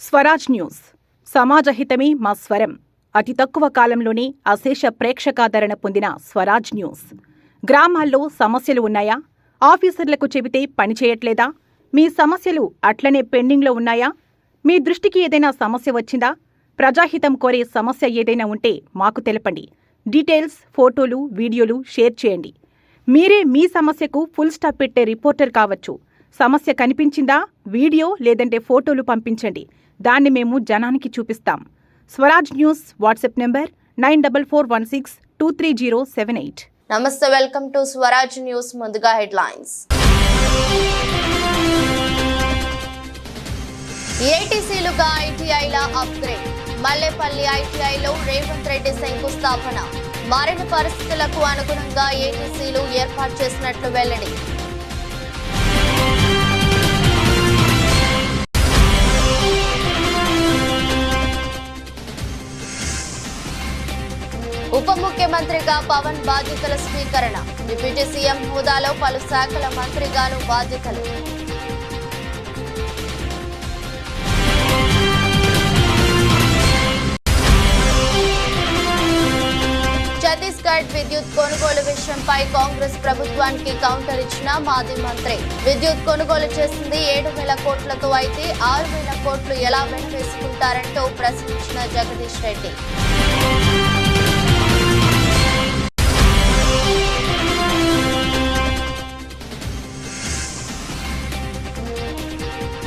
Swaraj news సమాజహితమే మా స్వరం. అతి తక్కువ కాలంలోనే అశేష ప్రేక్షకాదరణ పొందిన స్వరాజ్ న్యూస్. గ్రామాల్లో సమస్యలు ఉన్నాయా? ఆఫీసర్లకు చెబితే పనిచేయట్లేదా? మీ సమస్యలు అట్లనే పెండింగ్లో ఉన్నాయా? మీ దృష్టికి ఏదైనా సమస్య వచ్చిందా? ప్రజాహితం కోరే సమస్య ఏదైనా ఉంటే మాకు తెలపండి. డీటెయిల్స్, ఫోటోలు, వీడియోలు షేర్ చేయండి. మీరే మీ సమస్యకు ఫుల్ స్టాప్ పెట్టే రిపోర్టర్ కావచ్చు. సమస్య కనిపించిందా? వీడియో లేదంటే ఫోటోలు పంపించండి. దాన్ని మేము జనానికి చూపిస్తాం. Swaraj news WhatsApp number 9416230788. నమస్తే, వెల్కమ్ టు స్వరాజ్ న్యూస్. ముందుగా హెడ్లైన్స్. ఏటీసీలుగా ఐటీఐల అప్గ్రేడ్. మల్లేపల్లి ఐటీఐలో రేవంత్ రెడ్డి శంకుస్థాపన. మారిన పరిస్థితులకు అనుగుణంగా ఏటీసీలు ఏర్పాటు చేసినట్లు వెల్లడి. ఉప ముఖ్యమంత్రిగా పవన్ బాధ్యతల స్వీకరణ. డిప్యూటీ సీఎం హోదాలో పలు శాఖల మంత్రిగాను బాధ్యతలు. ఛత్తీస్గఢ్ విద్యుత్ కొనుగోలు విషయంపై కాంగ్రెస్ ప్రభుత్వానికి కౌంటర్ ఇచ్చిన మాజీ మంత్రి. విద్యుత్ కొనుగోలు చేసింది 7,000 కోట్లతో అయితే 6,000 కోట్లు ఎలా వెనవేసుకుంటారంటూ ప్రశ్నించిన జగదీష్ రెడ్డి.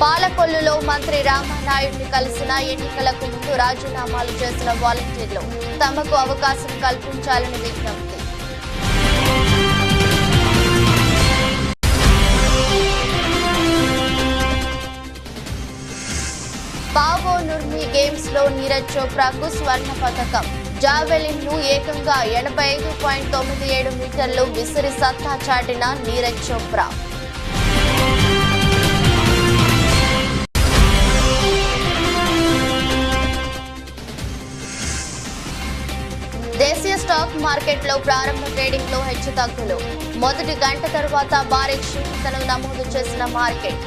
పాలకొల్లులో మంత్రి రామానాయుడిని కలిసిన ఎన్నికలకు ముందు రాజీనామాలు చేసిన వాలంటీర్లు తమకు అవకాశం కల్పించాలని విజ్ఞప్తి. పావో నుర్మి గేమ్స్ లో నీరజ్ చోప్రాకు స్వర్ణ పథకం. జావెలిన్ ను ఏకంగా 85.97 మీటర్లు విసిరి సత్తా చాటిన నీరజ్ చోప్రా. దేశీయ స్టాక్ మార్కెట్లో ప్రారంభ ట్రేడింగ్ లో హెచ్చుతగ్గులు. మొదటి గంట తర్వాత భారీ క్షీణతను నమోదు చేసిన మార్కెట్.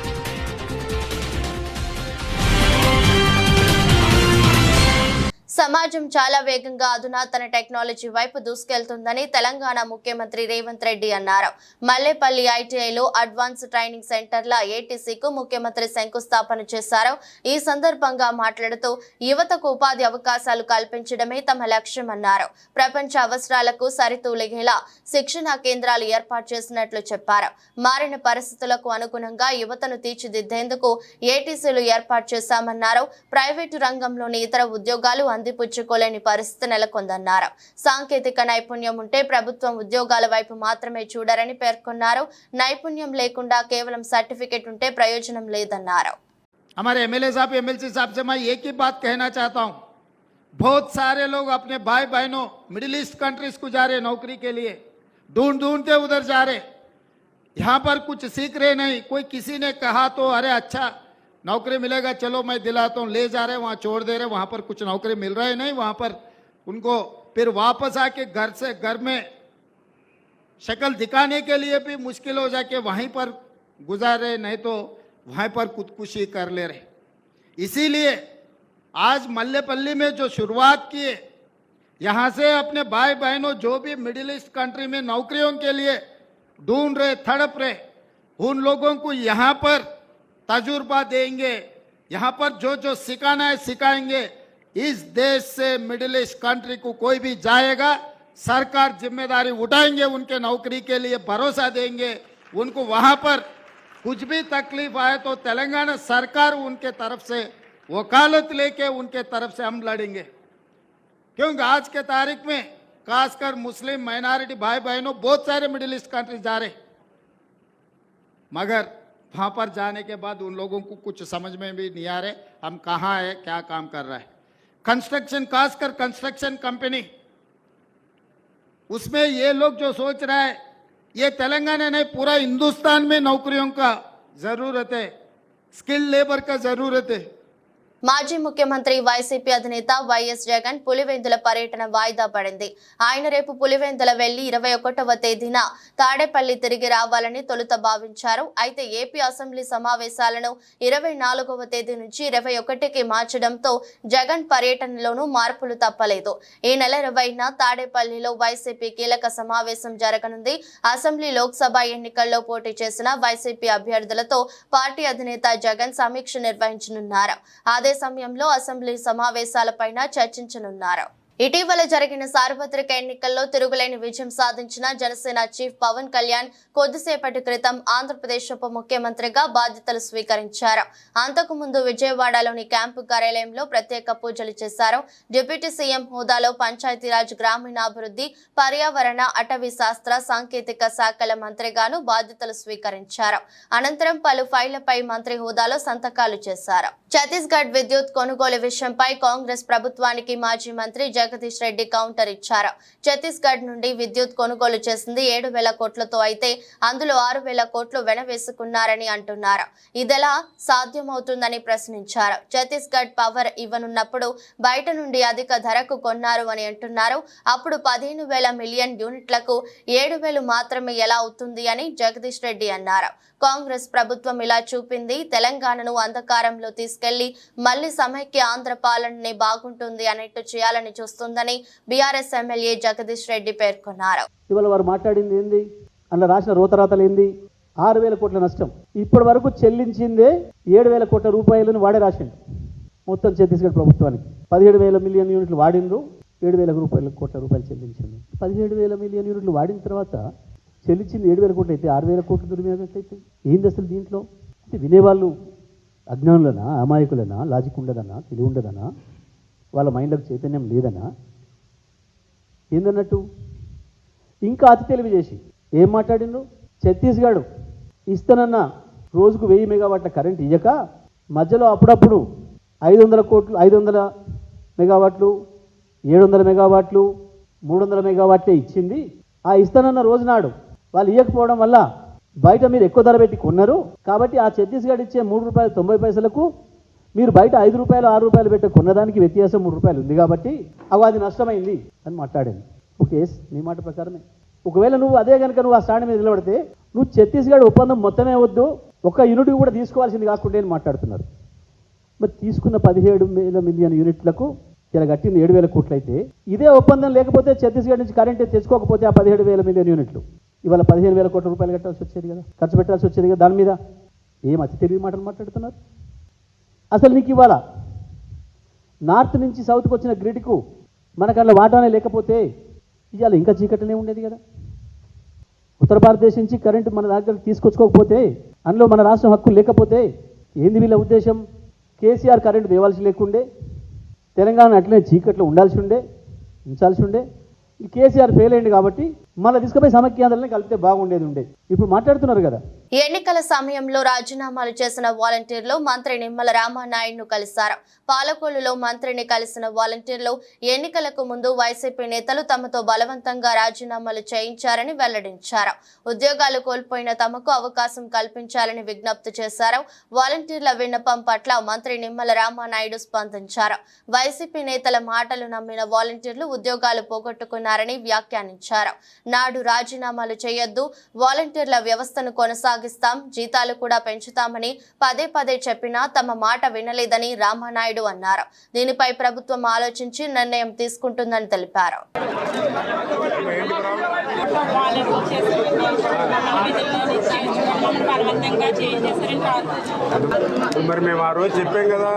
సమాజం చాలా వేగంగా అధునాతన టెక్నాలజీ వైపు దూసుకెళ్తుందని తెలంగాణ ముఖ్యమంత్రి రేవంత్ రెడ్డి అన్నారు. మల్లేపల్లి ఐటీఐలో అడ్వాన్స్ ట్రైనింగ్ సెంటర్ల ఏటీసీకు ముఖ్యమంత్రి శంకుస్థాపన చేశారు. ఈ సందర్భంగా మాట్లాడుతూ యువతకు ఉపాధి అవకాశాలు కల్పించడమే తమ లక్ష్యమన్నారు. ప్రపంచ అవసరాలకు సరితూలిగేలా శిక్షణా కేంద్రాలు ఏర్పాటు చేసినట్లు చెప్పారు. మారిన పరిస్థితులకు అనుగుణంగా యువతను తీర్చిదిద్దేందుకు ఏటీసీలు ఏర్పాటు చేశామన్నారు. ప్రైవేటు రంగంలోని ఇతర ఉద్యోగాలు అందిపుచ్చుకోలేని పరిస్థితి నెలకొందన్నారు. సాంకేతిక నైపుణ్యం ఉంటే ప్రభుత్వం ఉద్యోగాల వైపు మాత్రమే చూడరని పేర్కొన్నారు. నైపుణ్యం లేకుండా కేవలం సర్టిఫికెట్ ఉంటే ప్రయోజనం లేదన్నారు. हमारे एमएलए साहब एमएलसी साहब से मैं एक ही बात कहना चाहता हूं, बहुत सारे लोग अपने भाई बहनों मिडिल ईस्ट कंट्रीज को जा रहे नौकरी के लिए, ढूंढते उधर जा रहे, यहाँ पर कुछ सीख रहे नहीं. कोई किसी ने कहा तो अरे अच्छा नौकरी मिलेगा, चलो मैं दिलाता हूँ, ले जा रहे, वहाँ छोड़ दे रहे, वहाँ पर कुछ नौकरी मिल रहा है नहीं, वहाँ पर उनको फिर वापस आके घर में शक्ल दिखाने के लिए भी मुश्किल हो जाके वहीं पर गुजार रहे, नहीं तो वहीं पर खुदकुशी कर ले रहे. इसीलिए आज मल्लेपल्ली में जो शुरुआत किए, यहाँ से अपने भाई बहनों जो भी मिडिल ईस्ट कंट्री में नौकरियों के लिए ढूंढ रहे, तड़प रहे, उन लोगों को यहाँ पर तजुर्बा देंगे, यहाँ पर जो सिखाना है सिखाएंगे. इस देश से मिडिल ईस्ट कंट्री को कोई भी जाएगा, सरकार जिम्मेदारी उठाएंगे, उनके नौकरी के लिए भरोसा देंगे. उनको वहाँ पर कुछ भी तकलीफ आए तो तेलंगाना सरकार उनके तरफ से वकालत लेके उनके तरफ से हम लड़ेंगे. क्योंकि आज के तारीख में खासकर मुस्लिम माइनॉरिटी भाई बहनों बहुत सारे मिडिल ईस्ट कंट्री जा रहे, मगर वहाँ पर जाने के बाद उन लोगों को कुछ समझ में भी नहीं आ रहे हम कहाँ है, क्या काम कर रहा है. कंस्ट्रक्शन, खासकर कंस्ट्रक्शन कंपनी, उसमें ये लोग जो सोच रहा है, ये तेलंगाना नहीं पूरा हिंदुस्तान में नौकरियों का ज़रूरत है, स्किल लेबर का ज़रूरत है. మాజీ ముఖ్యమంత్రి వైసీపీ అధినేత వైఎస్ జగన్ పులివెందుల పర్యటన వాయిదా పడింది. ఆయన రేపు పులివెందుల వెళ్లి 21వ తేదీన తాడేపల్లి తిరిగి రావాలని తొలుత భావించారు. అయితే ఏపీ అసెంబ్లీ సమావేశాలను 24వ తేదీ నుంచి 21కి మార్చడంతో జగన్ పర్యటనలోనూ మార్పులు తప్పలేదు. ఈ నెల 20న తాడేపల్లిలో వైసీపీ కీలక సమావేశం జరగనుంది. అసెంబ్లీ లోక్సభ ఎన్నికల్లో పోటీ చేసిన వైసీపీ అభ్యర్థులతో పార్టీ అధినేత జగన్ సమీక్ష నిర్వహించనున్నారు. అదే సమయంలో అసెంబ్లీ సమావేశాలపైన చర్చించనున్నారు. ఇటీవల జరిగిన సార్వత్రిక ఎన్నికల్లో తిరుగులేని విజయం సాధించిన జనసేన చీఫ్ పవన్ కళ్యాణ్ కొద్దిసేపటి క్రితం ఆంధ్రప్రదేశ్ ఉప ముఖ్యమంత్రిగా బాధ్యతలు స్వీకరించారు. అంతకుముందు విజయవాడలోని క్యాంపు కార్యాలయంలో ప్రత్యేక పూజలు చేశారు. డిప్యూటీ సీఎం హోదాలో పంచాయతీరాజ్, గ్రామీణాభివృద్ధి, పర్యావరణ, అటవీ శాస్త్ర, సాంకేతిక శాఖల మంత్రిగాను బాధ్యతలు స్వీకరించారు. అనంతరం పలు ఫైళ్లపై మంత్రి హోదాలో సంతకాలు చేశారు. ఛత్తీస్గఢ్ విద్యుత్ కొనుగోలు విషయంపై కాంగ్రెస్ ప్రభుత్వానికి మాజీ మంత్రి జగదీష్ రెడ్డి కౌంటర్ ఇచ్చారు. ఛత్తీస్గఢ్ నుండి విద్యుత్ కొనుగోలు చేసింది 7,000 కోట్లతో అయితే అందులో 6,000 కోట్లు వెనవేసుకున్నారని అంటున్నారు. ఇదెలా సాధ్యమవుతుందని ప్రశ్నించారు. ఛత్తీస్గఢ్ పవర్ ఇవ్వనున్నప్పుడు బయట నుండి అధిక ధరకు కొన్నారు అని అంటున్నారు. అప్పుడు 15,000 మిలియన్ యూనిట్లకు 7,000 మాత్రమే ఎలా అవుతుంది అని జగదీష్ రెడ్డి అన్నారు. కాంగ్రెస్ ప్రభుత్వం ఇలా చూపింది తెలంగాణను అంధకారంలో తీసుకెళ్లి మళ్లీ సమైక్య ఆంధ్ర పాలననే బాగుంటుంది అన్నట్టు చేయాలని చూస్తుందని బీఆర్ఎస్ ఎమ్మెల్యే జగదీష్ రెడ్డి పేర్కొన్నారు. ఇవాళ వారు మాట్లాడింది ఏంది, అందులో రాసిన రోతరాతలు ఏంది? 6,000 కోట్ల నష్టం. ఇప్పటి వరకు చెల్లించిందే 7,000 కోట్ల రూపాయలను వాడే రాసిండు మొత్తం ఛత్తీస్గఢ్ ప్రభుత్వానికి. 17,000 మిలియన్ యూనిట్లు వాడిండ్రు, 7,000 కోట్ల రూపాయలు చెల్లించింది. 17,000 మిలియన్ యూనిట్లు వాడిన తర్వాత చెల్లించింది 7,000 కోట్లు అయితే 6,000 కోట్లు దుర్వినియోగమైతే ఏంది అసలు దీంట్లో? అంటే వినేవాళ్ళు అజ్ఞానులనా, అమాయకులనా, లాజిక్ ఉండదనా, తెలివి ఉండదనా, వాళ్ళ మైండ్లకు చైతన్యం లేదనా, ఏందన్నట్టు? ఇంకా అతి తెలివి చేసి ఏం మాట్లాడిండ్రు? ఛత్తీస్గఢ్ ఇస్తానన్న రోజుకు 1000 మెగావాట్ల కరెంట్ ఇయ్యక మధ్యలో అప్పుడప్పుడు 500 మెగావాట్లు, 700 మెగావాట్లు, 300 మెగావాట్లే ఇచ్చింది. ఆ ఇస్తానన్న రోజు నాడు వాళ్ళు ఇవ్వకపోవడం వల్ల బయట మీరు ఎక్కువ ధర పెట్టి కొన్నారు. కాబట్టి ఆ ఛత్తీస్గఢ్ ఇచ్చే ₹3.90 మీరు బయట ₹5, ₹6 పెట్టి కొన్నదానికి వ్యత్యాసం ₹3 ఉంది కాబట్టి అది నష్టమైంది అని మాట్లాడింది. ఓకే, నీ మాట ప్రకారమే. ఒకవేళ నువ్వు అదే కనుక నువ్వు ఆ స్టాండ్ మీద నిలబడితే నువ్వు ఛత్తీస్గఢ్ ఒప్పందం మొత్తమే వద్దు, ఒక్క యూనిట్ కూడా తీసుకోవాల్సింది కాకుండా అని మాట్లాడుతున్నారు. మరి తీసుకున్న 17,000 మిలియన్ యూనిట్లకు ఇలా కట్టింది 7,000 కోట్లు అయితే ఇదే ఒప్పందం లేకపోతే ఛత్తీస్గఢ్ నుంచి కరెంట్ తెచ్చుకోకపోతే ఆ 17,000 మిలియన్ యూనిట్లు ఇవాళ 15,000 కోట్ల రూపాయలు కట్టాల్సి వచ్చేది కదా, ఖర్చు పెట్టాల్సి వచ్చేది కదా. దాని మీద ఏం అతి తెలివి మాటలు మాట్లాడుతున్నారు? అసలు నీకు ఇవాళ నార్త్ నుంచి సౌత్కి వచ్చిన గ్రిడ్కు మనకు అలా వాటానే లేకపోతే ఇవాళ ఇంకా చీకటనే ఉండేది కదా. ఉత్తర భారతదేశం నుంచి కరెంటు మన దగ్గర తీసుకొచ్చుకోకపోతే, అందులో మన రాష్ట్రం హక్కు లేకపోతే ఏంది వీళ్ళ ఉద్దేశం? కేసీఆర్ కరెంటు తేవాల్సి లేకుండే, తెలంగాణ అట్లనే చీకట్లో ఉంచాల్సి ఉండే. ఈ కేసీఆర్ ఫెయిల్ అయింది కాబట్టి మళ్ళీ తీసుకుపోయి సమైక్యాంధ్రని కలిపితే బాగుండేది ఉండే. ఇప్పుడు మాట్లాడుతున్నారు కదా. ఎన్నికల సమయంలో రాజీనామాలు చేసిన వాలంటీర్లు మంత్రి నిమ్మల రామానాయుడును కలిశారు. పాలకొల్లులో మంత్రిని కలిసిన వాలంటీర్లు ఎన్నికలకు ముందు వైసీపీ నేతలు తమతో బలవంతంగా రాజీనామాలు చేయించారని వెల్లడించారు. ఉద్యోగాలు కోల్పోయిన తమకు అవకాశం కల్పించాలని విజ్ఞప్తి చేశారు. వాలంటీర్ల విన్నపం పట్ల మంత్రి నిమ్మల రామానాయుడు స్పందించారు. వైసీపీ నేతల మాటలు నమ్మిన వాలంటీర్లు ఉద్యోగాలు పోగొట్టుకున్నారని వ్యాఖ్యానించారు. నాడు రాజీనామాలు చేయొద్దు, వాలంటీర్ల వ్యవస్థను కొనసాగిస్తాం, జీతాలు కూడా పెంచుతామని పదే చెప్పినా తమ మాట వినలేదని రామానాయుడు అన్నారు. దీనిపై ప్రభుత్వం ఆలోచించి నిర్ణయం తీసుకుంటుందని తెలిపారు. మరి మేము ఆ రోజు చెప్పాం కదా,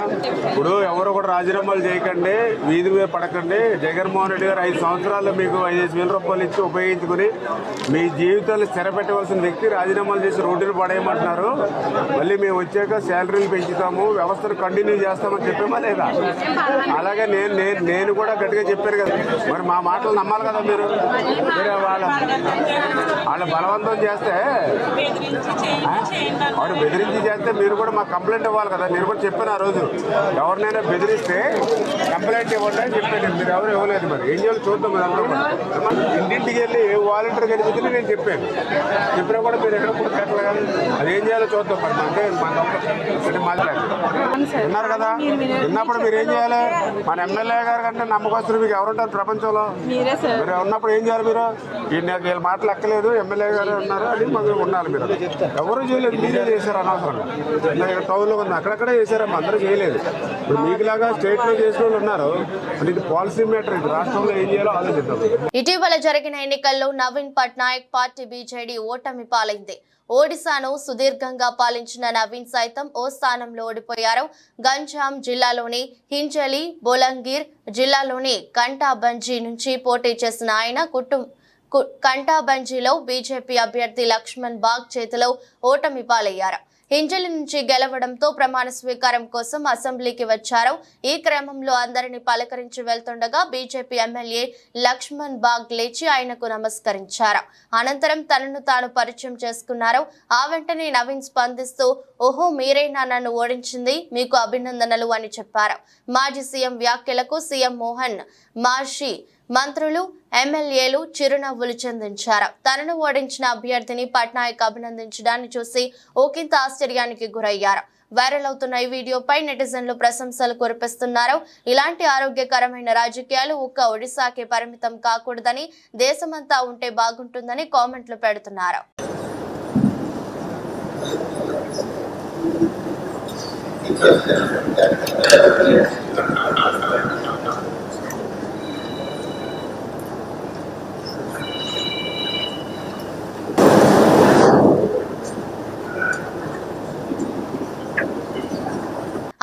ఇప్పుడు ఎవరు కూడా రాజీనామాలు చేయకండి, వీధి మీద పడకండి. జగన్మోహన్ రెడ్డి గారు 5 సంవత్సరాల్లో మీకు 5,000 రూపాయలు ఇచ్చి ఉపయోగించుకుని మీ జీవితాలు స్థిరపెట్టవలసిన వ్యక్తి రాజీనామాలు చేసి రోడ్డును పడేయమంటున్నారు. మళ్ళీ మేము వచ్చాక శాలరీలు పెంచుతాము, వ్యవస్థను కంటిన్యూ చేస్తామని చెప్పామా లేదా? అలాగే నేను కూడా గట్టిగా చెప్పాను కదా. మరి మా మాటలు నమ్మాలి కదా మీరు. వాళ్ళ బలవంతం చేస్తే, వాడు బెదిరించి చేస్తే మీరు కూడా మాకు కంప్లైంట్ ఇవ్వాలి కదా. నేను కూడా చెప్పాను ఆ రోజు, ఎవరినైనా బెదిరి ఇస్తే కంప్లైంట్ ఇవ్వండి అని చెప్పాను. మీరు ఎవరు ఇవ్వలేదు. మరి ఏం చేయాలో చూద్దాం. ఇంటింటికి వెళ్ళి ఏ వాలంటీర్ కలిగితే నేను చెప్పినా కూడా మీరు ఎక్కడ పెట్టలేదు. అది ఏం చేయాలో చూద్దాం. మరి అంటే మాట్లాడారు ఉన్నారు కదా, విన్నప్పుడు మీరు ఏం చేయాలి? మన ఎమ్మెల్యే గారు కంటే నమ్మకస్తులు మీకు ఎవరుంటారు ప్రపంచంలో? మీరు ఉన్నప్పుడు ఏం చేయాలి? మీరు వీళ్ళ మాటలు ఎక్కలేదు, ఎమ్మెల్యే గారు ఉన్నారు అని మనం ఉండాలి. మీరు ఎవరు చేయలేదు, మీరే చేశారు అనవసరంగా. టౌన్లో ఉంది, అక్కడక్కడే చేశారమ్మా, అందరూ చేయలేదు. ఇప్పుడు మీకులాగా స్టేట్లో చేసిన వాళ్ళు ఉన్నారు. అంటే ఇది పాలసీ మ్యాటర్. ఇది రాష్ట్రంలో ఏం చేయాలో ఆలోచిద్దాం. ఇటీవల జరిగిన ఎన్నికల్లో నవీన్ పట్నాయక్ పార్టీ బీజేడీ ఓటమి పాలైంది. ఒడిశాను సుదీర్ఘంగా పాలించిన నవీన్ సైతం ఓ స్థానంలో ఓడిపోయారు. గంజాం జిల్లాలోని హింజలి, బొలంగీర్ జిల్లాలోని కంటాబంజీ నుంచి పోటీ చేసిన ఆయన కంటాబంజీలో బీజేపీ అభ్యర్థి లక్ష్మణ్ బాగ్ చేతిలో ఓటమి పాలయ్యారు. హింజలి నుంచి గెలవడంతో ప్రమాణ స్వీకారం కోసం అసెంబ్లీకి వచ్చారు. ఈ క్రమంలో అందరినీ పలకరించి వెళ్తుండగా బీజేపీ ఎమ్మెల్యే లక్ష్మణ్ బాగ్ లేచి ఆయనకు నమస్కరించారు. అనంతరం తనను తాను పరిచయం చేసుకున్నారు. ఆ వెంటనే నవీన్ స్పందిస్తూ, ఓహో మీరేనా నన్ను ఓడించింది, మీకు అభినందనలు అని చెప్పారు. మాజీ సీఎం వ్యాఖ్యలకు సీఎం మోహన్ మార్షి, మంత్రులు, ఎమ్మెల్యేలు చిరునవ్వులు చెందించారు. తనను ఓడించిన అభ్యర్థిని పట్నాయక్ అభినందించడాన్ని చూసి ఒకంత ఆశ్చర్యానికి గురయ్యారు. వైరల్ అవుతున్న ఈ వీడియోపై నెటిజన్లు ప్రశంసలు కురిపిస్తున్నారు. ఇలాంటి ఆరోగ్యకరమైన రాజకీయాలు ఒక్క ఒడిశాకే పరిమితం కాకూడదని, దేశమంతా ఉంటే బాగుంటుందని కామెంట్లు పెడుతున్నారు.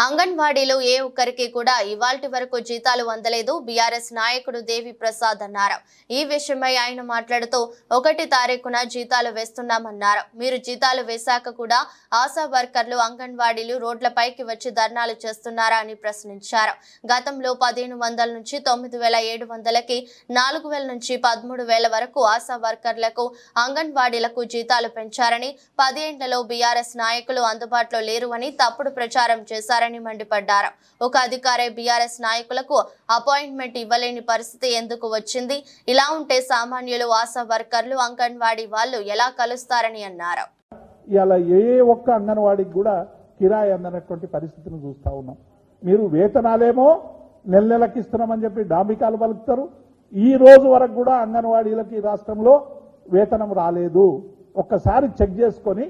అంగన్వాడీలో ఏ ఒక్కరికి కూడా ఇవాల్టి వరకు జీతాలు అందలేదు బీఆర్ఎస్ నాయకుడు దేవి ప్రసాద్ అన్నారు. ఈ విషయమై ఆయన మాట్లాడుతూ 1 తారీఖున జీతాలు వేస్తున్నామన్నారు. మీరు జీతాలు వేశాక కూడా ఆశా వర్కర్లు, అంగన్వాడీలు రోడ్లపైకి వచ్చి ధర్నాలు చేస్తున్నారా అని ప్రశ్నించారు. గతంలో 1500 నుంచి 9700కి, 4000 నుంచి 13000 వరకు ఆశా వర్కర్లకు, అంగన్వాడీలకు జీతాలు పెంచారని, 10 ఏళ్లలో బీఆర్ఎస్ నాయకులు అందుబాటులో లేరు అని తప్పుడు ప్రచారం చేశారని మండిపడ్డారు. ఒక అధికారే బీఆర్ఎస్ నాయకులకు అపాయింట్మెంట్ ఇవ్వలేని పరిస్థితి ఎందుకు వచ్చింది? ఇలా ఉంటే సామాన్యులు, ఆశా వర్కర్లు, అంగన్వాడీ వాళ్ళు ఎలా కలుస్తారని అన్నారు. ఇలా ఏ ఒక్క అంగన్వాడీకి కూడా కిరాయి అందనటువంటి పరిస్థితిని చూస్తా ఉన్నాం. మీరు వేతనాలేమో నెలకి ఇస్తున్నామని చెప్పి డాంబికాలు పలుకుతారు. ఈ రోజు వరకు కూడా అంగన్వాడీలకి రాష్ట్రంలో వేతనం రాలేదు. ఒక్కసారి చెక్ చేసుకొని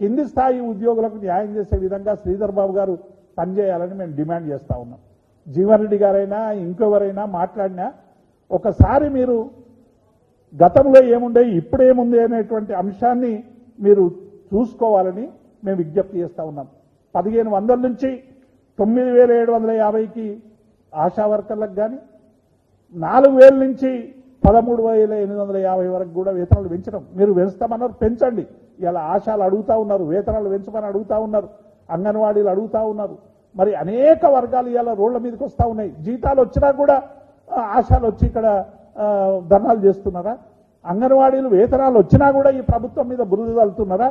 కింది స్థాయి ఉద్యోగులకు న్యాయం చేసే విధంగా శ్రీధర్ బాబు గారు పనిచేయాలని మేము డిమాండ్ చేస్తా ఉన్నాం. జీవన్ రెడ్డి గారైనా ఇంకెవరైనా మాట్లాడినా ఒకసారి మీరు గతంలో ఏముండే ఇప్పుడేముంది అనేటువంటి అంశాన్ని మీరు చూసుకోవాలని మేము విజ్ఞప్తి చేస్తా ఉన్నాం. 1500 నుంచి 9750కి ఆశా వర్కర్లకు కానీ, 4000 నుంచి 13850 వరకు కూడా వేతనాలు పెంచడం. మీరు పెంచుతామన్నారు, పెంచండి. ఇలా ఆశాలు అడుగుతా ఉన్నారు, వేతనాలు పెంచమని అడుగుతా ఉన్నారు, అంగన్వాడీలు అడుగుతా ఉన్నారు. మరి అనేక వర్గాలు ఇలా రోడ్ల మీదకి వస్తూ ఉన్నాయి. జీతాలు వచ్చినా కూడా ఆశాలు వచ్చి ఇక్కడ ధర్నాలు చేస్తున్నారా? అంగన్వాడీలు వేతనాలు వచ్చినా కూడా ఈ ప్రభుత్వం మీద బురద చల్లుతున్నారా?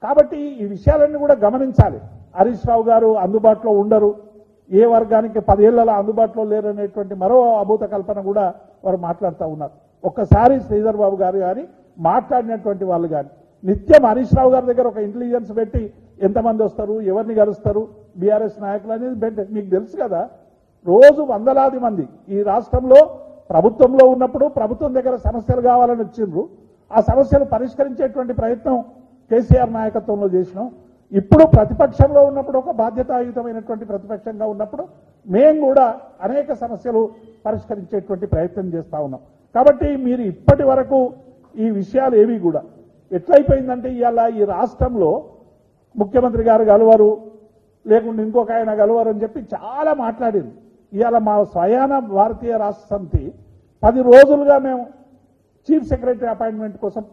కాబట్టి ఈ విషయాలన్నీ కూడా గమనించాలి. హరీష్ రావు గారు అందుబాటులో ఉండరు, ఏ వర్గానికి 10 ఏళ్లలో అందుబాటులో లేరనేటువంటి మరో అభూత కల్పన కూడా వారు మాట్లాడుతూ ఉన్నారు. ఒక్కసారి శ్రీధర్ బాబు గారు కానీ, మాట్లాడినటువంటి వాళ్ళు కానీ నిత్యం హరీష్ రావు గారి దగ్గర ఒక ఇంటెలిజెన్స్ పెట్టి ఎంతమంది వస్తారు, ఎవరిని కలుస్తారు బీఆర్ఎస్ నాయకులు అనేది మీకు తెలుసు కదా. రోజు వందలాది మంది ఈ రాష్ట్రంలో ప్రభుత్వంలో ఉన్నప్పుడు ప్రభుత్వం దగ్గర సమస్యలు కావాలని వచ్చిండ్రు. ఆ సమస్యలు పరిష్కరించేటువంటి ప్రయత్నం కేసీఆర్ నాయకత్వంలో చేసినాం. ఇప్పుడు ప్రతిపక్షంలో ఉన్నప్పుడు, ఒక బాధ్యతాయుతమైనటువంటి ప్రతిపక్షంగా ఉన్నప్పుడు మేము కూడా అనేక సమస్యలు పరిష్కరించేటువంటి ప్రయత్నం చేస్తా ఉన్నాం. కాబట్టి మీరు ఇప్పటి వరకు ఈ విషయాలు ఏవి కూడా ఎట్లయిపోయిందంటే, ఇవాళ ఈ రాష్ట్రంలో ముఖ్యమంత్రి గారు గలవరు, లేకుంటే ఇంకొక ఆయన గలవరు అని చెప్పి చాలా మాట్లాడింది. ఇవాళ మా స్వయాన భారతీయ రాష్ట్ర సమితి 10 రోజులుగా మేము చీఫ్ సెక్రటరీ అపాయింట్మెంట్ కోసం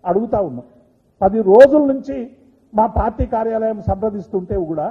అడుగుతా ఉన్నాం. 10 రోజుల నుంచి మా పార్టీ కార్యాలయం సంప్రదిస్తుంటే కూడా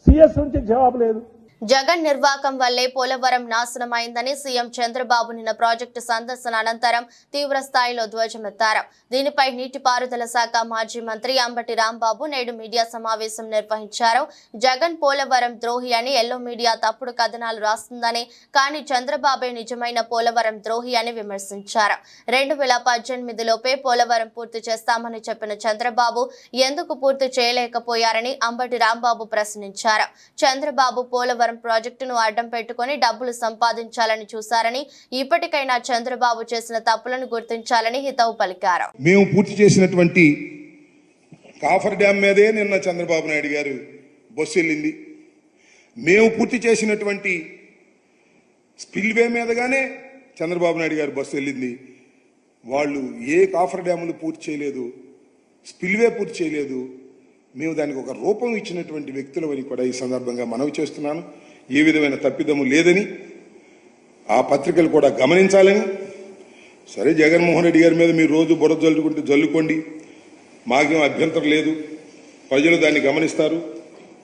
సిఎస్ నుంచి జవాబు లేదు. జగన్ నిర్వాకం వల్లే పోలవరం నాశనమైందని సీఎం చంద్రబాబు నిన్న ప్రాజెక్టు సందర్శన అనంతరం తీవ్ర స్థాయిలో ధ్వజమెత్తారు. దీనిపై నీటిపారుదల శాఖ మాజీ మంత్రి అంబటి రాంబాబు నేడు మీడియా సమావేశం నిర్వహించారు. జగన్ పోలవరం ద్రోహి అని ఎల్లో మీడియా తప్పుడు కథనాలు రాస్తుందని, కానీ చంద్రబాబే నిజమైన పోలవరం ద్రోహి అని విమర్శించారు. 2018లోపే పోలవరం పూర్తి చేస్తామని చెప్పిన చంద్రబాబు ఎందుకు పూర్తి చేయలేకపోయారని అంబటి రాంబాబు ప్రశ్నించారు. చంద్రబాబు పోలవరం ప్రాజెక్టును అడ్డం పెట్టుకుని డబ్బులు సంపాదించాలని చూశారని, ఇప్పటికైనా చంద్రబాబు చేసిన తప్పులను గుర్తించాలని హితవు పలికారు. మేము పూర్తి చేసినటువంటి కాఫర్ డ్యామ్ మీదే నిన్న చంద్రబాబు నాయుడు గారు బస్సు వెళ్ళింది. మేము పూర్తి చేసినటువంటి స్పిల్వే మీదగానే చంద్రబాబు నాయుడు గారు బస్సు వెళ్ళింది. వాళ్ళు ఏ కాఫర్ డ్యాములు పూర్తి చేయలేదు, స్పిల్వే పూర్తి చేయలేదు. మేము దానికి ఒక రూపం ఇచ్చినటువంటి వ్యక్తులవని కూడా ఈ సందర్భంగా మనవి చేస్తున్నాను. ఏ విధమైన తప్పిదము లేదని ఆ పత్రికలు కూడా గమనించాలని. సరే, జగన్మోహన్ రెడ్డి గారి మీద మీరు రోజు బురద జల్లుకుంటూ జల్లుకోండి, మాకేం అభ్యంతరం లేదు. ప్రజలు దాన్ని గమనిస్తారు.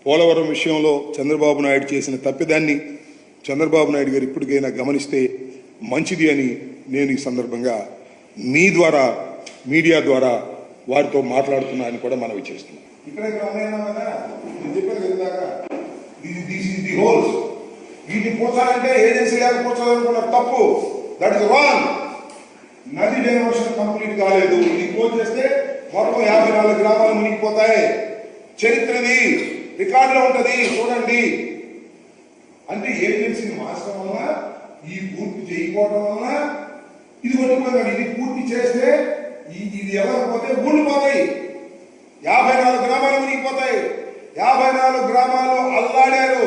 పోలవరం విషయంలో చంద్రబాబు నాయుడు చేసిన తప్పిదాన్ని చంద్రబాబు నాయుడు గారు ఇప్పటికైనా గమనిస్తే మంచిది అని నేను ఈ సందర్భంగా మీ ద్వారా, మీడియా ద్వారా వారితో మాట్లాడుతున్నానని కూడా మనవి చేస్తున్నాను. వీటిని పోచాలంటే ఏజెన్సీ లేక పోచాలనుకున్నారు, తప్పు. That is wrong. నది డైవర్షన్ కంప్లీట్ కాలేదు. ఇది పోల్ చేస్తే మొత్తం 54 గ్రామాలు మునిగిపోతాయి. చరిత్రది రికార్డులో ఉంటది, చూడండి. అంటే ఏజెన్సీని మార్చడం వలన, ఈ పూర్తి చేయకపోవడం వలన ఇది కొట్టుకోవాలి. ఇది పూర్తి చేస్తే ఇది ఎవరిపోతే ఊళ్ళు పోతాయి. 54 గ్రామాలు మునిగిపోతాయి. 54 గ్రామాలు అల్లాడారు,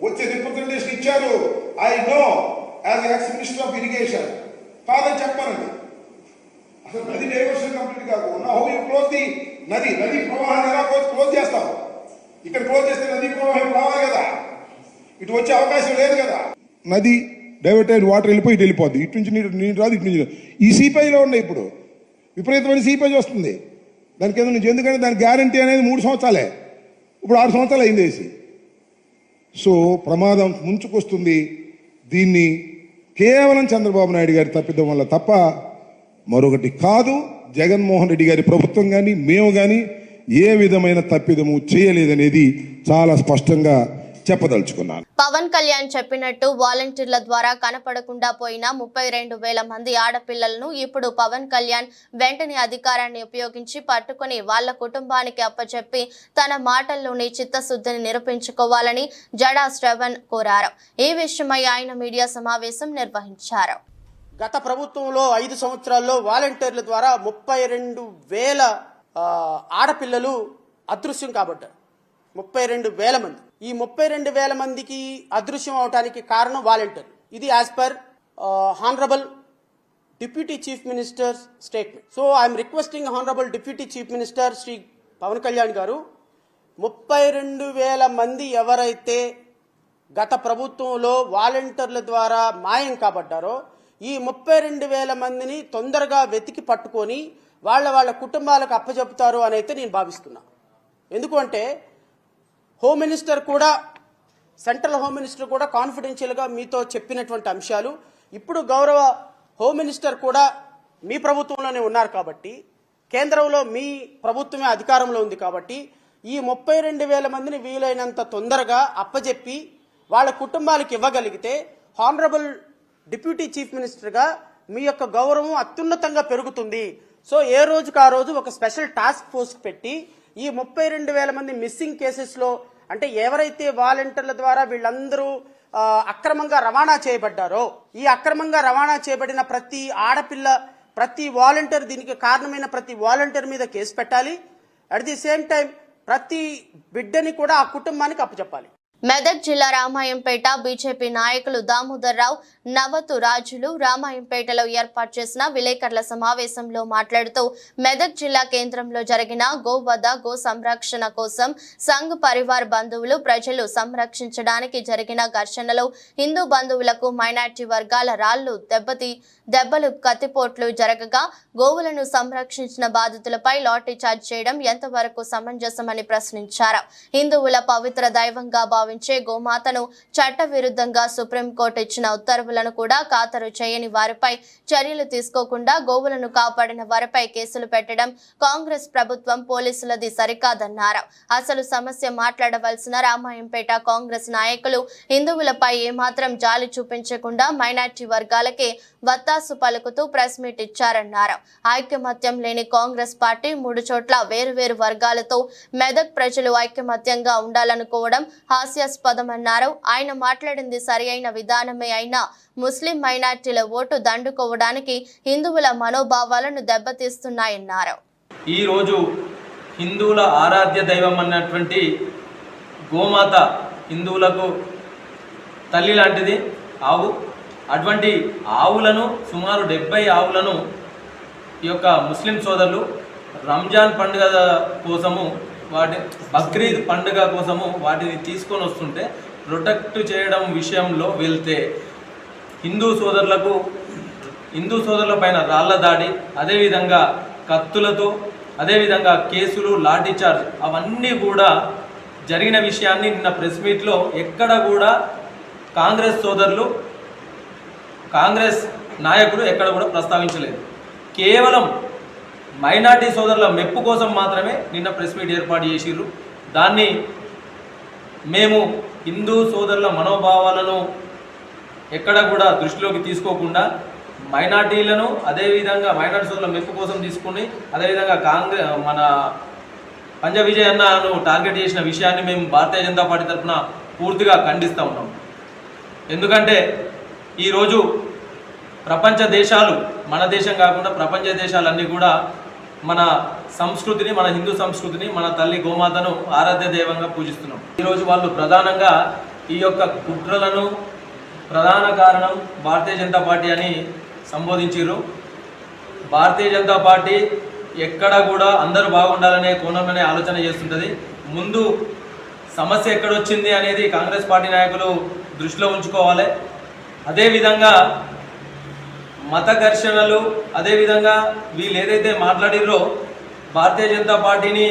వచ్చే రిప్రజెంటేషన్ ఇచ్చారు. I know as ex minister of irrigation. కాదని చెప్పానండి. అసలు నది డైవర్షన్ కంప్లీట్ కాకుండా హౌ యూ క్లోజ్ ది నది ప్రవాహాన్ని ఎలా క్లోజ్ చేస్తాం? ఇక్కడ క్లోజ్ చేస్తే నది ప్రవాహం రావాలి కదా, ఇటు వచ్చే అవకాశం లేదు కదా. నది డైవర్ట్ అయిన వాటర్ వెళ్ళిపోయి ఇటు వెళ్ళిపోద్ది. ఇటు నుంచి నీరు రాదు, ఇటు నుంచి. ఈ సీపేజ్లో ఉన్నాయి ఇప్పుడు విపరీతమైన సీపేజ్ వస్తుంది. దానికి ఏదో నుంచి, ఎందుకంటే దాని గ్యారంటీ అనేది 3 సంవత్సరాలే. ఇప్పుడు 6 సంవత్సరాలు అయింది వేసి. సో ప్రమాదం ముంచుకొస్తుంది. దీన్ని కేవలం చంద్రబాబు నాయుడు గారి తప్పిదం వల్ల తప్ప మరొకటి కాదు. జగన్మోహన్ రెడ్డి గారి ప్రభుత్వం కానీ మేము కానీ ఏ విధమైన తప్పిదము చేయలేదనేది చాలా స్పష్టంగా చెప్పదలుచుకున్నాను. పవన్ కళ్యాణ్ చెప్పినట్టు వాలంటీర్ల ద్వారా కనపడకుండా పోయిన 32,000 మంది ఆడపిల్లలను ఇప్పుడు పవన్ కళ్యాణ్ వెంటనే అధికారాన్ని ఉపయోగించి పట్టుకుని వాళ్ల కుటుంబానికి అప్పచెప్పి తన మాటల్లోని చిత్తశుద్ధిని నిరూపించుకోవాలని జడా శ్రవణ్ కోరారు. ఈ విషయమై ఆయన మీడియా సమావేశం నిర్వహించారు. గత ప్రభుత్వంలో 5 సంవత్సరాల్లో వాలంటీర్ల ద్వారా 32,000 ఆడపిల్లలు అదృశ్యం కాబట్టారు. 32,000 మంది. ఈ 32,000 మందికి అదృశ్యం అవడానికి కారణం వాలంటీర్. ఇది as per honourable deputy chief minister statement. So I'm requesting honourable deputy chief minister Shri Pawan Kalyan గారు, 32,000 మంది ఎవరైతే గత ప్రభుత్వంలో వాలంటీర్ల ద్వారా మాయం కాబడ్డారో ఈ 32,000 మందిని తొందరగా వెతికి పట్టుకొని వాళ్ళ కుటుంబాలకు అప్పచెపుతారు అని అయితే నేను భావిస్తున్నా. ఎందుకంటే హోమ్ మినిస్టర్ కూడా, సెంట్రల్ హోమ్ మినిస్టర్ కూడా కాన్ఫిడెన్షియల్గా మీతో చెప్పినటువంటి అంశాలు ఇప్పుడు గౌరవ హోమ్ మినిస్టర్ కూడా మీ ప్రభుత్వంలోనే ఉన్నారు కాబట్టి, కేంద్రంలో మీ ప్రభుత్వమే అధికారంలో ఉంది కాబట్టి ఈ 32,000 మందిని వీలైనంత తొందరగా అప్పజెప్పి వాళ్ళ కుటుంబాలకు ఇవ్వగలిగితే హానరబుల్ డిప్యూటీ చీఫ్ మినిస్టర్గా మీ యొక్క గౌరవం అత్యున్నతంగా పెరుగుతుంది. సో ఏ రోజుకు ఆ రోజు ఒక స్పెషల్ టాస్క్ ఫోర్స్ పెట్టి ఈ 32,000 మంది మిస్సింగ్ కేసెస్లో, అంటే ఎవరైతే వాలంటీర్ల ద్వారా వీళ్ళందరూ అక్రమంగా రవాణా చేయబడ్డారో, ఈ అక్రమంగా రవాణా చేయబడిన ప్రతి ఆడపిల్ల, ప్రతి వాలంటీర్, దీనికి కారణమైన ప్రతి వాలంటీర్ మీద కేసు పెట్టాలి. అట్ ది సేమ్ టైం ప్రతి బిడ్డని కూడా ఆ కుటుంబానికి అప్పచెప్పాలి. మెదక్ జిల్లా రామాయంపేట బీజేపీ నాయకులు దామోదర్ రావు, నవతు రాజులు రామాయంపేటలో ఏర్పాటు చేసిన విలేకరుల సమావేశంలో మాట్లాడుతూ, మెదక్ జిల్లా కేంద్రంలో జరిగిన గోవధ, గో సంరక్షణ కోసం సంఘ్ పరివార్ బంధువులు, ప్రజలు సంరక్షించడానికి జరిగిన ఘర్షణలో హిందూ బంధువులకు మైనార్టీ వర్గాల రాళ్లు, దెబ్బలు, కత్తిపోట్లు జరగగా గోవులను సంరక్షించిన బాధితులపై లాఠీ చార్జ్ చేయడం ఎంతవరకు సమంజసమని ప్రశ్నించారు. హిందువుల పవిత్ర దైవంగా భావించారు భావించే గోమాతను చట్టవిరుద్ధంగా సుప్రీంకోర్టు ఇచ్చిన ఉత్తర్వులను కూడా ఖాతరు చేయని వారిపై చర్యలు తీసుకోకుండా గోవులను కాపాడిన వారిపై కేసులు పెట్టడం కాంగ్రెస్ ప్రభుత్వం పోలీసులది సరికాదన్నారు. అసలు సమస్య మాట్లాడవలసిన రామాయంపేట కాంగ్రెస్ నాయకులు హిందువులపై ఏమాత్రం జాలి చూపించకుండా మైనార్టీ వర్గాలకే వత్తాసు పలుకుతూ ప్రెస్ మీట్ ఇచ్చారన్నారు. ఐకమత్యం లేని కాంగ్రెస్ పార్టీ 3 చోట్ల వేరువేరు వర్గాలతో మెదక్ ప్రజలు ఐకమత్యంగా ఉండాలనుకోవడం హాస్యాస్పదమన్నారు. ఆయన మాట్లాడింది సరియైన విధానమే అయినా ముస్లిం మైనార్టీల ఓటు దండుకోవడానికి హిందువుల మనోభావాలను దెబ్బతీస్తున్నాయన్నారు. ఈ రోజు హిందువుల ఆరాధ్య దైవం అన్నటువంటి గోమాత హిందువులకు తల్లి లాంటిది ఆవు. అటువంటి ఆవులను సుమారు 70 ఆవులను ఈ యొక్క ముస్లిం సోదరులు రంజాన్ పండుగ కోసము బక్రీద్ పండుగ కోసము వాటిని తీసుకొని వస్తుంటే ప్రొటెక్ట్ చేయడం విషయంలో వెళ్తే హిందూ సోదరుల పైన రాళ్ల దాడి, అదేవిధంగా కత్తులతో, అదేవిధంగా కేసులు, లాఠీ చార్జ్ అవన్నీ కూడా జరిగిన విషయాన్ని నిన్న ప్రెస్ మీట్లో ఎక్కడ కూడా కాంగ్రెస్ నాయకులు ఎక్కడ కూడా ప్రస్తావించలేదు. కేవలం మైనార్టీ సోదరుల మెప్పు కోసం మాత్రమే నిన్న ప్రెస్ మీట్ ఏర్పాటు చేసిర్రు. దాన్ని మేము హిందూ సోదరుల మనోభావాలను ఎక్కడ కూడా దృష్టిలోకి తీసుకోకుండా మైనార్టీలను అదేవిధంగా మైనార్టీ సోదరుల మెప్పు కోసం తీసుకుని అదేవిధంగా మన పంజ విజయ్ అన్నను టార్గెట్ చేసిన విషయాన్ని మేము భారతీయ జనతా పార్టీ తరఫున పూర్తిగా ఖండిస్తూ ఉన్నాం. ఎందుకంటే ఈరోజు ప్రపంచ దేశాలు, మన దేశం కాకుండా ప్రపంచ దేశాలన్నీ కూడా మన సంస్కృతిని, మన హిందూ సంస్కృతిని, మన తల్లి గోమాతను ఆరాధ్య దైవంగా పూజిస్తున్నాం. ఈరోజు వాళ్ళు ప్రధానంగా ఈ యొక్క కుట్రలను ప్రధాన కారణం భారతీయ జనతా పార్టీ అని సంబోధించారు. భారతీయ జనతా పార్టీ ఎక్కడ కూడా అందరూ బాగుండాలనే కోణంలోనే ఆలోచన చేస్తుంటుంది. ముందు సమస్య ఎక్కడొచ్చింది అనేది కాంగ్రెస్ పార్టీ నాయకులు దృష్టిలో ఉంచుకోవాలి. అదేవిధంగా మత ఘర్షణలు, అదేవిధంగా వీళ్ళు ఏదైతే మాట్లాడిరో భారతీయ జనతా పార్టీని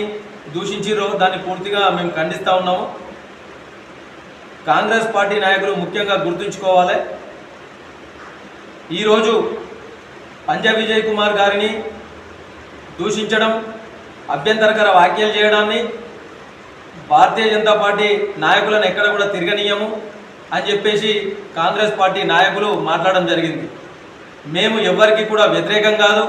దూషించిరో దాన్ని పూర్తిగా మేము ఖండిస్తూ ఉన్నాము. కాంగ్రెస్ పార్టీ నాయకులు ముఖ్యంగా గుర్తుంచుకోవాలి, ఈరోజు పంజ విజయ్ కుమార్ గారిని దూషించడం, అభ్యంతరకర వ్యాఖ్యలు చేయడాన్ని భారతీయ జనతా పార్టీ నాయకులను ఎక్కడ కూడా తిరగనీయము అని చెప్పేసి కాంగ్రెస్ పార్టీ నాయకులు మాట్లాడడం జరిగింది. మేము ఎవరికి కూడా వ్యతిరేకం కాదు.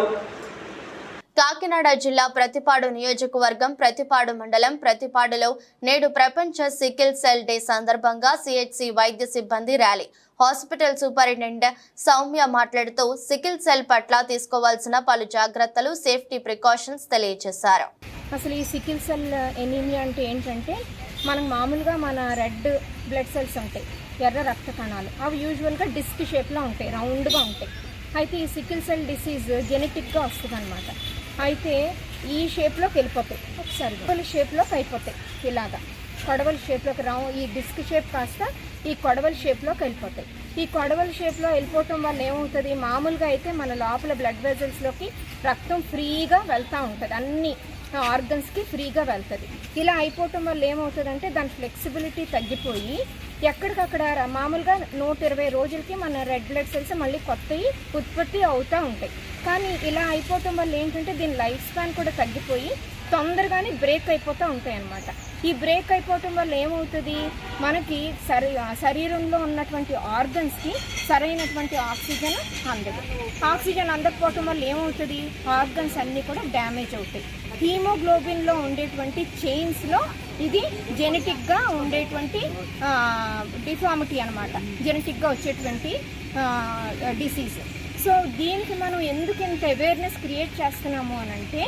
కాకినాడ జిల్లా ప్రతిపాడు నియోజకవర్గం ప్రతిపాడు మండలం ప్రతిపాడులో నేడు ప్రపంచ సికిల్ సెల్ డే సందర్భంగా సిహెచ్సి వైద్య సిబ్బంది ర్యాలీ. హాస్పిటల్ సూపరింటెండెంట్ సౌమ్య మాట్లాడుతూ సికిల్ సెల్ పట్ల తీసుకోవాల్సిన పలు జాగ్రత్తలు, సేఫ్టీ ప్రికాషన్స్ తెలియజేశారు. అసలు ఈ సికిల్ సెల్ ఎనీమియా అంటే ఏంటంటే మనకు మామూలుగా మన రెడ్ బ్లడ్ సెల్స్ ఉంటాయి, ఎర్ర రక్త కణాలు, అవి యూజువల్గా డిస్క్ షేప్లో ఉంటాయి, రౌండ్గా ఉంటాయి. అయితే ఈ సికిల్ సెల్ డిసీజ్ జెనెటిక్గా వస్తుంది అనమాట. అయితే ఈ షేప్లోకి వెళ్ళిపోతాయి, ఒకసారి కొడవలి షేప్లోకి అయిపోతాయి, ఇలాగా కొడవలి షేప్లోకి ఈ డిస్క్ షేప్ కాస్త ఈ కొడవలి షేప్లోకి వెళ్ళిపోతాయి. ఈ కొడవలి షేప్లో వెళ్ళిపోవటం వల్ల ఏమవుతుంది, మామూలుగా అయితే మన లోపల బ్లడ్ వెజల్స్లోకి రక్తం ఫ్రీగా వెళ్తూ ఉంటుంది, అన్ని ఆర్గన్స్కి ఫ్రీగా వెళ్తుంది. ఇలా అయిపోవటం వల్ల ఏమవుతుందంటే దాని ఫ్లెక్సిబిలిటీ తగ్గిపోయి ఎక్కడికక్కడ మామూలుగా 120 రోజులకి మన రెడ్ బ్లడ్ సెల్స్ మళ్ళీ కొత్తవి ఉత్పత్తి అవుతూ ఉంటాయి. కానీ ఇలా అయిపోవటం వల్ల ఏంటంటే దీని లైఫ్ స్పాన్ కూడా తగ్గిపోయి తొందరగానే బ్రేక్ అయిపోతూ ఉంటాయి అన్నమాట. ఈ బ్రేక్ అయిపోవటం వల్ల ఏమవుతుంది, మనకి శరీరంలో ఉన్నటువంటి ఆర్గన్స్కి సరైనటువంటి ఆక్సిజన్ అందదు. ఆక్సిజన్ అందకపోవటం వల్ల ఏమవుతుంది, ఆర్గన్స్ అన్నీ కూడా డ్యామేజ్ అవుతాయి. హీమోగ్లోబిన్లో ఉండేటువంటి చైన్స్లో ఇది జెనెటిక్గా ఉండేటువంటి డిఫార్మిటీ అనమాట, జెనెటిక్గా వచ్చేటువంటి డిసీజ్. సో దీనికి మనం ఎందుకు ఇంత అవేర్నెస్ క్రియేట్ చేస్తున్నాము అని అంటే,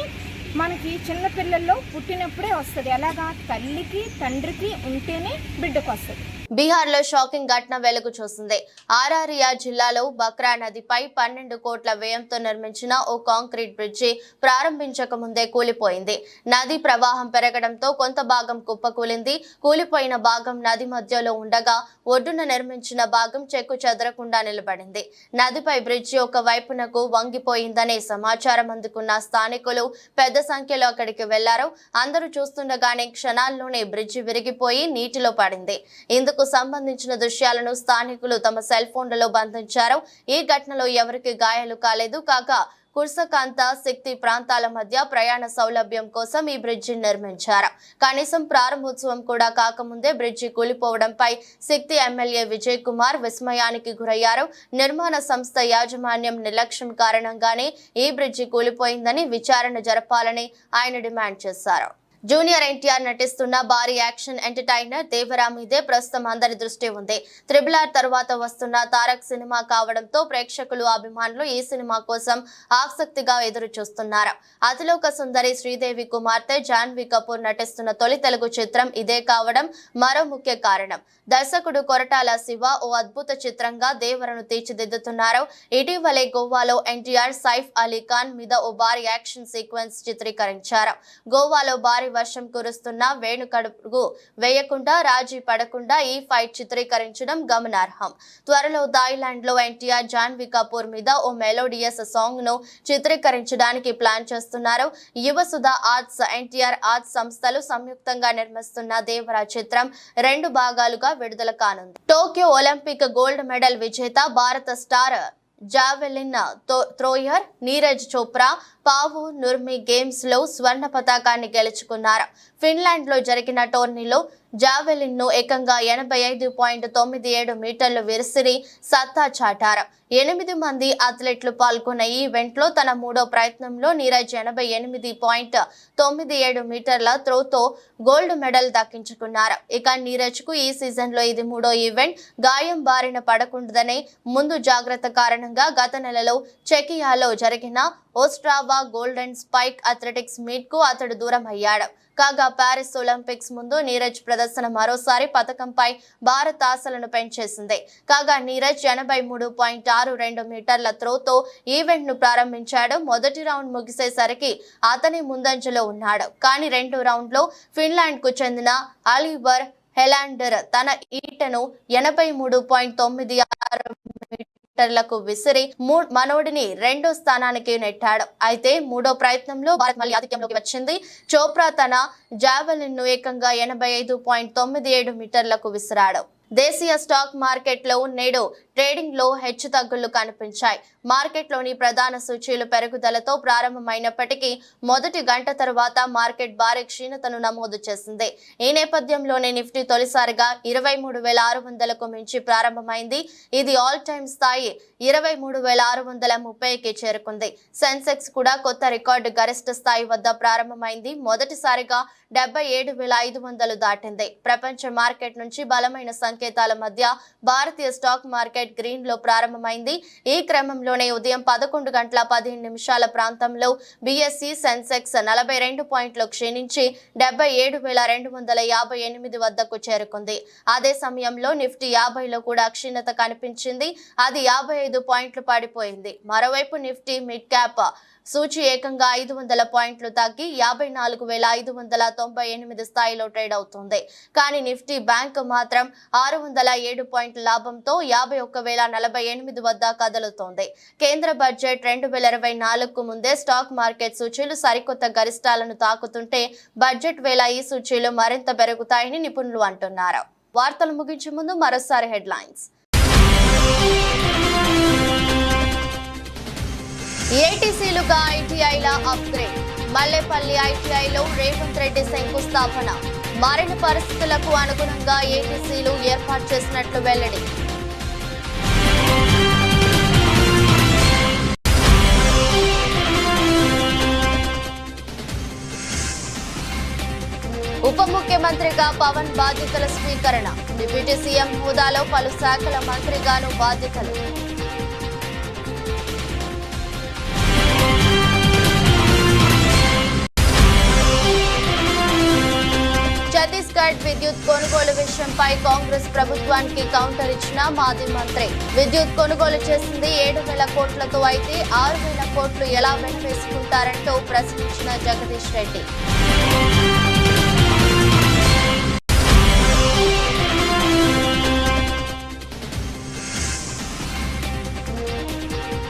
మనకి చిన్నపిల్లల్లో పుట్టినప్పుడే వస్తుంది. ఎలాగా, తల్లికి తండ్రికి ఉంటేనే బిడ్డకు వస్తుంది. బీహార్లో షాకింగ్ ఘటన వెలుగు చూసింది. ఆరారియా జిల్లాలో బక్రా నదిపై 12 కోట్ల వ్యయంతో నిర్మించిన ఓ కాంక్రీట్ బ్రిడ్జి ప్రారంభించక ముందే కూలిపోయింది. నది ప్రవాహం పెరగడంతో కొంత భాగం కుప్పకూలింది. కూలిపోయిన భాగం నది మధ్యలో ఉండగా ఒడ్డున నిర్మించిన భాగం చెక్కు చెదరకుండా నిలబడింది. నదిపై బ్రిడ్జి ఒక వైపునకు వంగిపోయిందనే సమాచారం అందుకున్న స్థానికులు పెద్ద సంఖ్యలో అక్కడికి వెళ్లారు. అందరూ చూస్తుండగానే క్షణాల్లోనే బ్రిడ్జి విరిగిపోయి నీటిలో పడింది. ఇందుకు సంబంధించిన దృశ్యాలను స్థానికులు తమ సెల్ ఫోన్లలో బంధించారు. ఈ ఘటనలో ఎవరికి గాయాలు కాలేదు. కాగా కుర్సకాంత శక్తి ప్రాంతాల మధ్య ప్రయాణ సౌలభ్యం కోసం ఈ బ్రిడ్జి నిర్మించారు. కనీసం ప్రారంభోత్సవం కూడా కాకముందే బ్రిడ్జి కూలిపోవడంపై శక్తి ఎమ్మెల్యే విజయ్ కుమార్ విస్మయానికి గురయ్యారు. నిర్మాణ సంస్థ యాజమాన్యం నిర్లక్ష్యం కారణంగానే ఈ బ్రిడ్జి కూలిపోయిందని విచారణ జరపాలని ఆయన డిమాండ్ చేశారు. జూనియర్ ఎన్టీఆర్ నటిస్తున్న భారీ యాక్షన్ ఎంటర్టైనర్ దేవరా మీదే ప్రస్తుతం అందరి దృష్టి ఉంది. RRR తర్వాత వస్తున్న తారక్ సినిమా కావడంతో ప్రేక్షకులు అభిమానులు ఈ సినిమా కోసం ఆసక్తిగా ఎదురు చూస్తున్నారు. అతిలోక సుందరి శ్రీదేవి కుమార్తె జాన్వీ కపూర్ నటిస్తున్న తొలి తెలుగు చిత్రం ఇదే కావడం మరో ముఖ్య కారణం. దర్శకుడు కొరటాల శివ ఓ అద్భుత చిత్రంగా దేవరను తీర్చిదిద్దుతున్నారు. ఇటీవలే గోవాలో ఎన్టీఆర్ సైఫ్ అలీ ఖాన్ మీద ఓ భారీ యాక్షన్ సీక్వెన్స్ చిత్రీకరించారు. గోవాలో భారీ వర్షం కురుస్తున్న వేణుకడుగు వేయకుండా రాజీ పడకుండా ఈ ఫైట్ చిత్రీకరించడం గమనార్హం. త్వరలో థాయిలాండ్ లో ఎన్టీఆర్ జాన్వీ కపూర్ మీద ఓ మెలోడియస్ సాంగ్ ను చిత్రీకరించడానికి ప్లాన్ చేస్తున్నారు. యువసుధ ఆర్ట్స్, ఎన్టీఆర్ ఆర్ట్స్ సంస్థలు సంయుక్తంగా నిర్మిస్తున్న దేవరా చిత్రం 2 భాగాలుగా విడుదల కానుంది. టోక్యో ఒలింపిక్ గోల్డ్ మెడల్ విజేత భారత star javelin thrower Neeraj Chopra పావు నుర్మి గేమ్స్ లో స్వర్ణ పతాకాన్ని గెలుచుకున్నారు. ఫిన్లాండ్ లో జరిగిన టోర్నీలో జావెలిన్ ను ఏకంగా 85.97 మీటర్లు విసిరి సత్తా చాటారు. 8 మంది అథ్లెట్లు పాల్గొన్న ఈ ఈవెంట్ లో తన 3వ ప్రయత్నంలో నీరజ్ 88.97 మీటర్ల త్రోతో గోల్డ్ మెడల్ దక్కించుకున్నారు. ఇక నీరజ్ కు ఈ సీజన్ లో ఇది 3వ ఈవెంట్. గాయం బారిన పడకుండానే ముందు జాగ్రత్త కారణంగా గత నెలలో చెకియాలో జరిగిన Ostrava golden spike athletics meet కు అతడు దూరం అయ్యాడు. కాగా ప్యారిస్ ఒలింపిక్స్ ముందు నీరజ్ ప్రదర్శన మరోసారి పథకంపై భారత్ ఆశలను పెంచేసింది. కాగా నీరజ్ 83.62 మీటర్ల త్రోతో ఈవెంట్ ను ప్రారంభించాడు. మొదటి రౌండ్ ముగిసేసరికి అతని ముందంజలో ఉన్నాడు. కానీ 2వ రౌండ్ లో ఫిన్లాండ్ కు చెందిన ఆలివర్ హెలాండర్ తన ఈటను 83.96 మీటర్లకు విసిరి మనోడిని 2వ స్థానానికి నెట్టాడు. అయితే 3వ ప్రయత్నంలో భారత్ మళ్లీ ఆధిక్యంలోకి వచ్చింది. చోప్రా తన జావెలిన్ ను ఏకంగా 85.97 మీటర్లకు విసిరాడు. దేశీయ స్టాక్ మార్కెట్ లో నేడు ట్రేడింగ్ లో హెచ్చుతగ్గులు కనిపించాయి. మార్కెట్లోని ప్రధాన సూచీలు పెరుగుదలతో ప్రారంభమైనప్పటికీ మొదటి గంట తర్వాత మార్కెట్ భారీ క్షీణతను నమోదు చేసింది. ఈ నేపథ్యంలోనే నిఫ్టీ తొలిసారిగా 23,600కు మించి ప్రారంభమైంది. ఇది ఆల్ టైమ్ స్థాయి 23,630కి చేరుకుంది. సెన్సెక్స్ కూడా కొత్త రికార్డు గరిష్ట స్థాయి వద్ద ప్రారంభమైంది. మొదటిసారిగా 77,500 దాటింది. ప్రపంచ మార్కెట్ నుంచి బలమైన సంకేతాల మధ్య భారతీయ స్టాక్ మార్కెట్ గ్రీన్ లో ప్రారంభమైంది. ఈ క్రమంలోనే ఉదయం 11:15 ప్రాంతంలో BSE సెన్సెక్స్ 42 పాయింట్లు క్షీణించి 77,258 వద్దకు చేరుకుంది. అదే సమయంలో నిఫ్టీ 50లో కూడా క్షీణత కనిపించింది. అది 55 పాయింట్లు పడిపోయింది. మరోవైపు నిఫ్టీ మిడ్ క్యాప్ సూచి ఏకంగా 500 పాయింట్లు తగ్గి 54,598 స్థాయిలో ట్రేడ్ అవుతుంది. కానీ నిఫ్టీ బ్యాంక్ మాత్రం 607 పాయింట్ల లాభంతో 51,048 వద్ద కదులుతోంది. కేంద్ర బడ్జెట్ 2024కు ముందే స్టాక్ మార్కెట్ సూచీలు సరికొత్త గరిష్టాలను తాకుతుంటే బడ్జెట్ వేళ ఈ సూచీలు మరింత పెరుగుతాయని నిపుణులు అంటున్నారు. వార్తలు ముగించే ముందు మరోసారి హెడ్లైన్స్. ఏటీసీలుగా ఐటీఐల అప్గ్రేడ్. మల్లేపల్లి ఐటీఐలో రేవంత్ రెడ్డి శంకుస్థాపన. మారిన పరిస్థితులకు అనుగుణంగా ఏటీసీలు ఏర్పాటు చేసినట్లు వెల్లడి. ఉప ముఖ్యమంత్రిగా పవన్ బాధ్యతల స్వీకరణ. డిప్యూటీ సీఎం హోదాలో పలు శాఖల మంత్రిగాను బాధ్యతలు. ఛత్తీస్గఢ్ విద్యుత్ కొనుగోలు విషయంపై కాంగ్రెస్ ప్రభుత్వానికి కౌంటర్ ఇచ్చిన మాజీ మంత్రి. విద్యుత్ కొనుగోలు చేసింది 7,000 కోట్లతో అయితే 6,000 కోట్లు ఎలా వెనవేసుకుంటారంటూ ప్రశ్నించిన జగదీష్ రెడ్డి.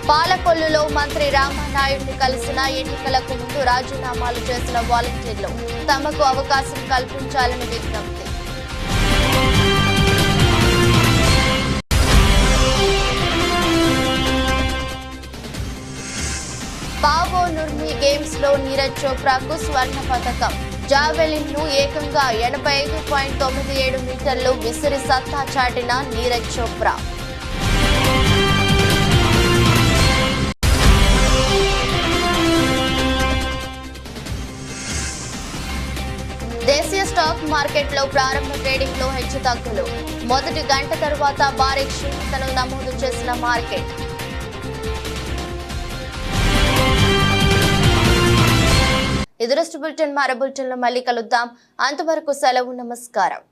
పాలకొల్లులో మంత్రి రామానాయుడిని కలిసిన ఎన్నికలకు ముందు రాజీనామాలు చేసిన వాలంటీర్లు తమకు అవకాశం కల్పించాలని విజ్ఞప్తి. పావో నుర్మి గేమ్స్ లో నీరజ్ చోప్రాకు స్వర్ణ పతకం. జావెలిన్ ను ఏకంగా 85.97 మీటర్లు విసిరి సత్తా చాటిన నీరజ్ చోప్రా. దేశీయ స్టాక్ మార్కెట్లో ప్రారంభ ట్రేడింగ్ లో హెచ్చుతగ్గులు. మొదటి గంట తర్వాత భారీ క్షీణతను నమోదు చేసిన మార్కెట్. ఇది బులెటిన్. మరో బులెటిన్లో మళ్ళీ కలుద్దాం. అంతవరకు సెలవు. నమస్కారం.